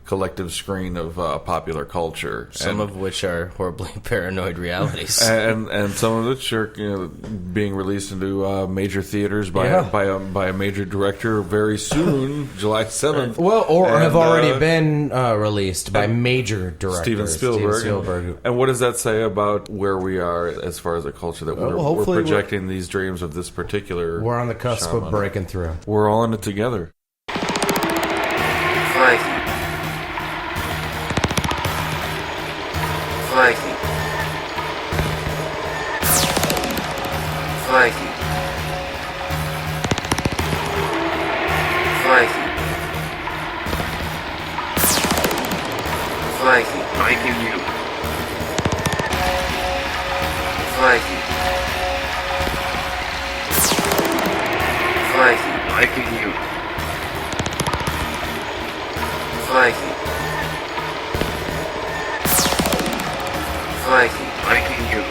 collective screen of popular culture. Some of which are horribly paranoid realities. And some of which are being released into major theaters by a major director very soon, July 7th. Well, or have already been released by major directors. Steven Spielberg. And what does that say about where we are as far as a culture that we're projecting these dreams of this particular We're on the cusp of breaking through. We're all in it together. Viking. Viking. Viking. Viking. Viking. Viking you. Viking. Viking. Viking you. Viking. Viking. Viking you.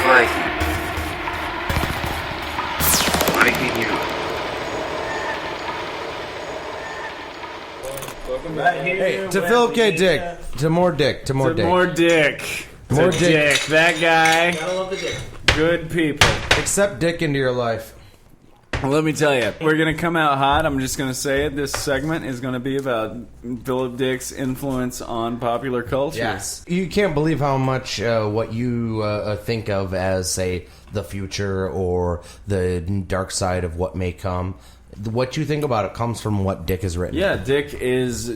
Viking. Viking you. Hey, to Phillip K. Dick. To more Dick. To more Dick. More Dick. More To Dick. That guy. Gotta love the dick. Good people. Accept Dick into your life. Well, let me tell you, we're going to come out hot. I'm just going to say it. This segment is going to be about Phillip Dick's influence on popular culture. Yes. You can't believe how much what you think of as, say, the future or the dark side of what may come. What you think about it comes from what Dick has written. Yeah, Dick is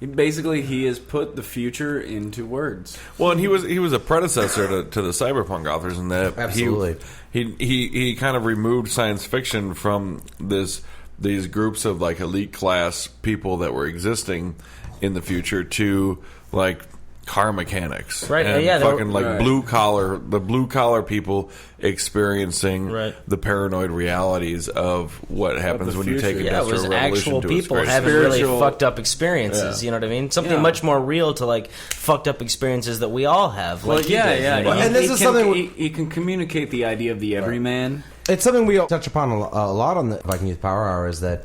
basically he has put the future into words. Well, and he was a predecessor to the cyberpunk authors in that Absolutely. he kind of removed science fiction from these groups of like elite class people that were existing in the future to like car mechanics, Right, And yeah, fucking like right. blue collar people experiencing Right. the paranoid realities of what happens the when you take future. a Yeah, it industrial was revolution actual to its people greatest having extent. really Spiritual- fucked up experiences. Yeah. You know what I mean? Something Yeah. much more real to like fucked up experiences that we all have. Well, Like he yeah, did, yeah. you know? And this is something he can communicate the idea of the everyman. It's something we touch upon a lot on the Viking Youth Power Hour is that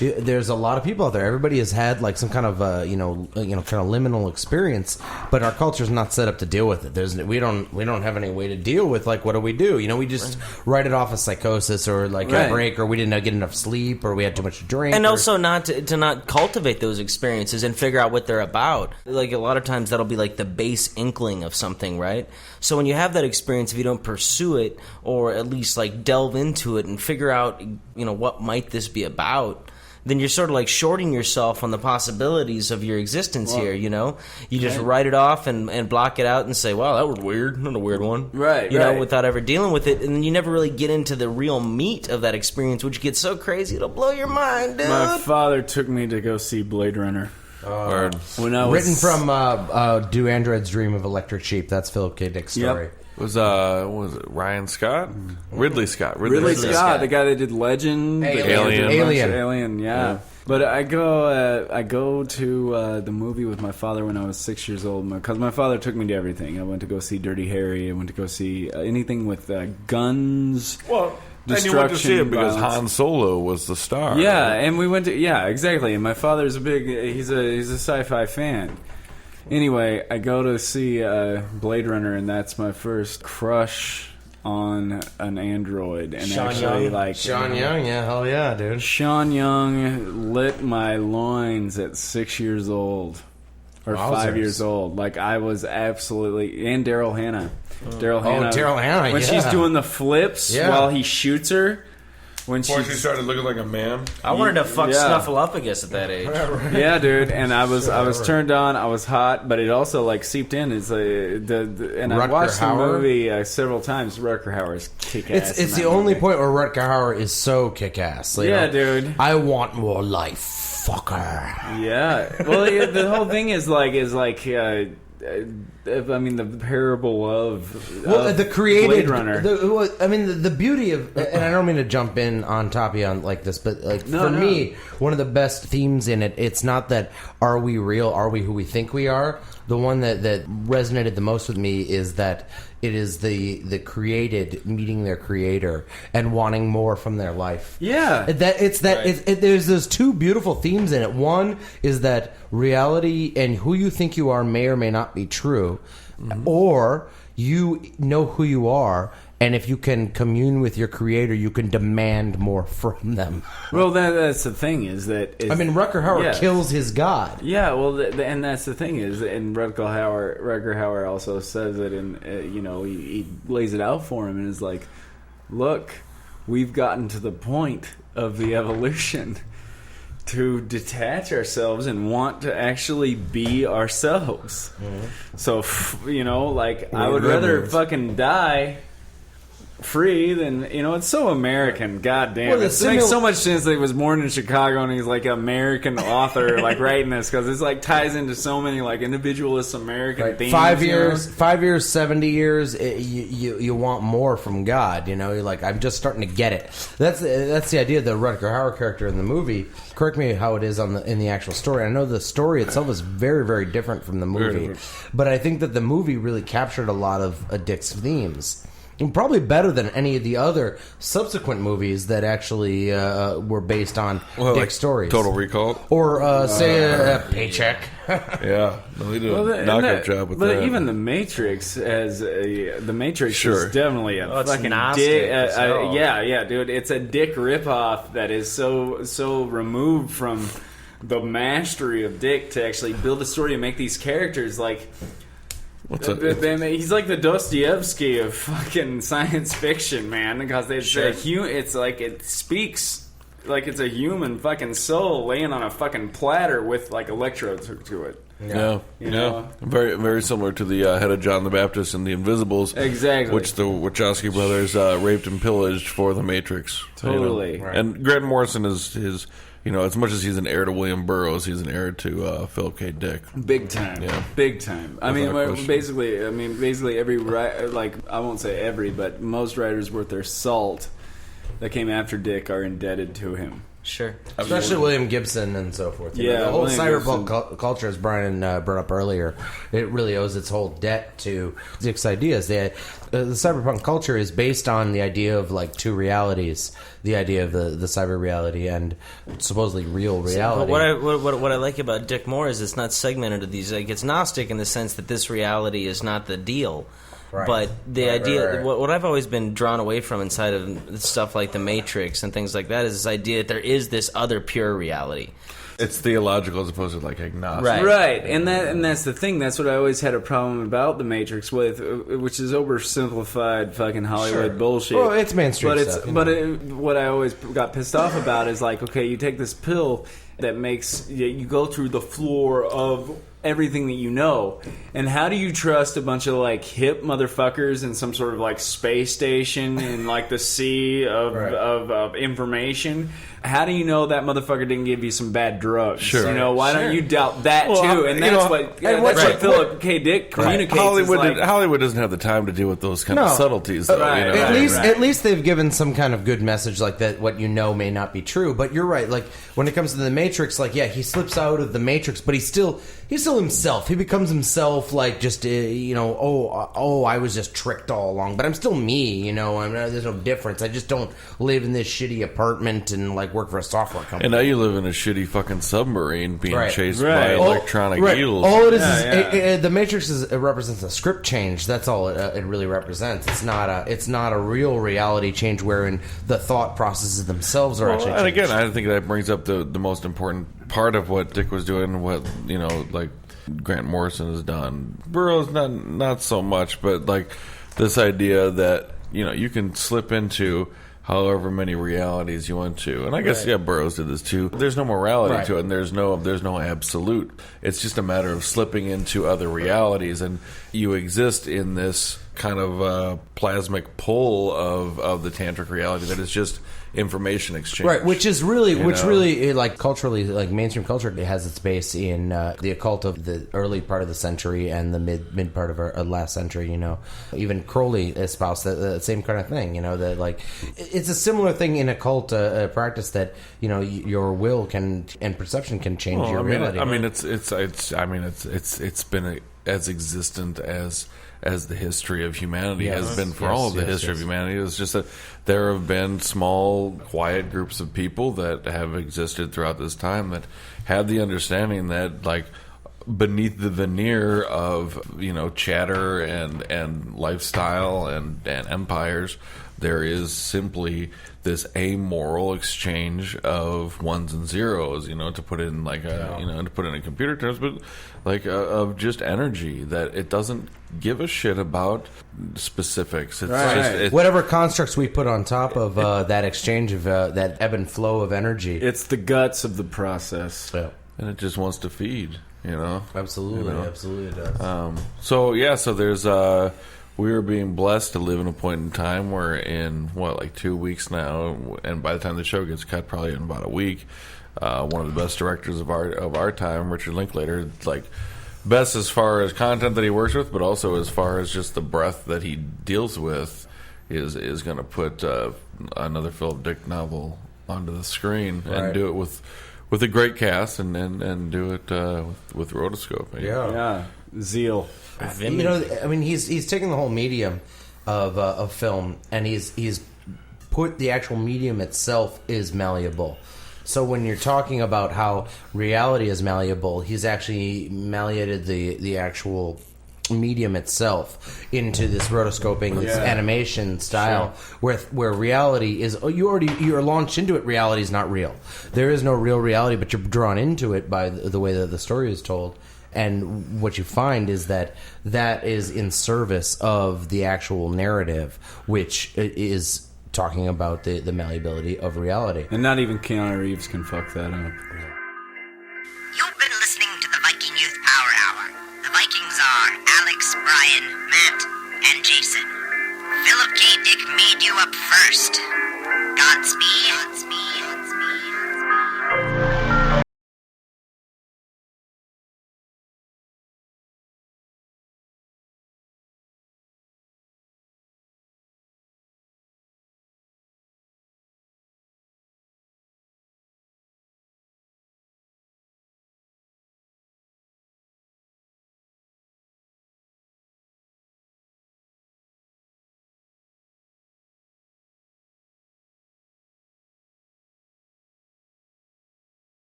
there's a lot of people out there. Everybody has had like some kind of kind of liminal experience, but our culture's not set up to deal with it. We don't have any way to deal with like what do we do? We just write it off as psychosis or like a Right. break, or we didn't get enough sleep, or we had too much to drink, And or- also not to not cultivate those experiences and figure out what they're about. Like a lot of times that'll be like the base inkling of something, right? So when you have that experience, if you don't pursue it or at least like delve into it and figure out, what might this be about, then you're sort of like shorting yourself on the possibilities of your existence here, You just write it off and block it out and say, wow, that was weird. Not a weird one. Right, You know, right. without ever dealing with it. And then you never really get into the real meat of that experience, which gets so crazy, it'll blow your mind, dude. My father took me to go see Blade Runner. Word. When I was written from Do Androids Dream of Electric Sheep. That's Phillip K. Dick's story. Yep. Was what was it Ryan Scott? Ridley Scott. Ridley Scott, the guy that did Legend, Alien. yeah. But I go to the movie with my father when I was 6 years old because my father took me to everything. I went to go see Dirty Harry. I went to go see anything with guns. Well, and you went to see it because violence. Han Solo was the star. Yeah, right? and we went to exactly. And my father's he's a sci-fi fan. Anyway, I go to see Blade Runner, and that's my first crush on an android. And Sean actually, Young? like Sean Young, yeah, hell yeah, dude. Sean Young lit my loins at 6 years old. Or Wowzers. 5 years old. Like, I was absolutely... And Daryl Hannah. Daryl Hannah. When she's doing the flips while he shoots her. Before she started looking like a man. I wanted to fuck Yeah. Snuffleupagus at that age. Yeah, dude, and I was turned on. I was hot, but it also like seeped in. It's and I Rutger watched the Hauer? movie several times. Rutger Hauer's kick ass. It's the only point where Rutger Hauer is so kick-ass. Yeah, dude. I want more life, fucker. Yeah. Well, the whole thing is like I mean, the parable of the created Blade Runner. The beauty of, and I don't mean to jump in on top of you on like this, but me, one of the best themes in it, it's not that are we real, are we who we think we are. The one that resonated the most with me is that it is the created meeting their creator and wanting more from their life. Yeah, there's those two beautiful themes in it. One is that reality and who you think you are may or may not be true, or you know who you are. And if you can commune with your creator, you can demand more from them. Well, that's the thing is that... Rutger Hauer kills his god. Yeah, well, and that's the thing is, and Rutger Hauer also says it, and he lays it out for him, and is like, look, we've gotten to the point of the evolution to detach ourselves and want to actually be ourselves. Mm-hmm. So, I would rather fucking die free than it's so American. God damn, it makes so much sense that he was born in Chicago and he's like an American author writing this, because it's ties into so many individualist American themes. 5 years, 70 years, you want more from God. You're like, I'm just starting to get it. That's the idea of the Rutger Hauer character in the movie. Correct me how it is in the actual story. I know the story itself is very, very different from the movie, but I think that the movie really captured a lot of Dick's themes. And probably better than any of the other subsequent movies that actually were based on Dick's stories. Total Recall? Or, say, Paycheck. Yeah. They did a knockout job with that. But even The Matrix, is definitely a fucking gnostic Dick. Yeah, dude. It's a Dick ripoff that is so removed from the mastery of Dick to actually build a story and make these characters he's like the Dostoevsky of fucking science fiction, man, because it's like it speaks like it's a human fucking soul laying on a fucking platter with electrodes to it. Yeah. Very, very similar to the head of John the Baptist in The Invisibles, exactly, which the Wachowski brothers raped and pillaged for The Matrix. Totally, Right. And Grant Morrison is his. As much as he's an heir to William Burroughs, he's an heir to Philip K. Dick. Big time. Yeah. Big time. Basically every I won't say every, but most writers worth their salt that came after Dick are indebted to him. Sure. Especially William Gibson and so forth. The whole cyberpunk culture, as Brian brought up earlier, it really owes its whole debt to Dick's ideas. The cyberpunk culture is based on the idea of two realities, the idea of the cyber reality and supposedly real reality. What I like about Dick Moore is it's not segmented to these. It's gnostic in the sense that this reality is not the deal. Right. But the idea, what I've always been drawn away from inside of stuff like The Matrix and things like that is this idea that there is this other pure reality. It's theological as opposed to agnostic. Right. And that's the thing. That's what I always had a problem about The Matrix with, which is oversimplified fucking Hollywood bullshit. Well, it's mainstream stuff. What I always got pissed off about is okay, you take this pill that makes you go through the floor of everything that you know, and how do you trust a bunch of hip motherfuckers in some sort of space station in the sea of information? How do you know that motherfucker didn't give you some bad drugs? Sure. Why don't you doubt that too? And that's what Philip K. Dick communicates. Hollywood doesn't have the time to deal with those kind of subtleties, though. At least they've given some kind of good message that what you know may not be true. But you're right. When it comes to the Matrix, he slips out of the Matrix, but he's still himself. He becomes himself. I was just tricked all along, but I'm still me. There's no difference. I just don't live in this shitty apartment and work for a software company. And now you live in a shitty fucking submarine being chased by electronic eels. All it is the Matrix represents a script change. That's all it really represents. It's not a real reality change wherein the thought processes themselves are actually changed. And again, I think that brings up the most important part of what Dick was doing, what Grant Morrison has done. Burroughs not so much, but this idea that you can slip into however many realities you want to. And I guess Burroughs did this too. There's no morality to it, and there's no absolute. It's just a matter of slipping into other realities, and you exist in this kind of plasmic pull of the tantric reality that is just information exchange, Right, which is really, You know? really, like culturally, like mainstream culture, it has its base in the occult of the early part of the century and the mid part of our last century. You know, even Crowley espoused the same kind of thing. You know, that like it's a similar thing in occult practice that your will can and perception can change your reality. It's been as existent as the history of humanity has been for all of the history of humanity. It's just that there have been small, quiet groups of people that have existed throughout this time that had the understanding that, like, beneath the veneer of chatter and lifestyle and empires, there is simply this amoral exchange of ones and zeros, to put it in to put it in computer terms, but like of just energy that it doesn't give a shit about specifics. It's just whatever constructs we put on top of that exchange of that ebb and flow of energy. It's the guts of the process. Yeah. And it just wants to feed, Absolutely, absolutely it does. So there's we are being blessed to live in a point in time where in 2 weeks now, and by the time the show gets cut, probably in about a week, one of the best directors of our time, Richard Linklater, like best as far as content that he works with, but also as far as just the breadth that he deals with, is going to put another Philip Dick novel onto the screen and do it with a great cast and do it with rotoscope. Yeah. Zeal. He's taking the whole medium of film, and he's put the actual medium itself is malleable. So when you're talking about how reality is malleable, he's actually malleated the actual medium itself into this rotoscoping, this animation style, where reality is you're launched into it. Reality is not real. There is no real reality, but you're drawn into it by the way that the story is told. And what you find is that is in service of the actual narrative, which is talking about the malleability of reality. And not even Keanu Reeves can fuck that up. You've been listening to the Viking Youth Power Hour. The Vikings are Alex, Brian, Matt, and Jason. Philip K. Dick made you up first. Godspeed.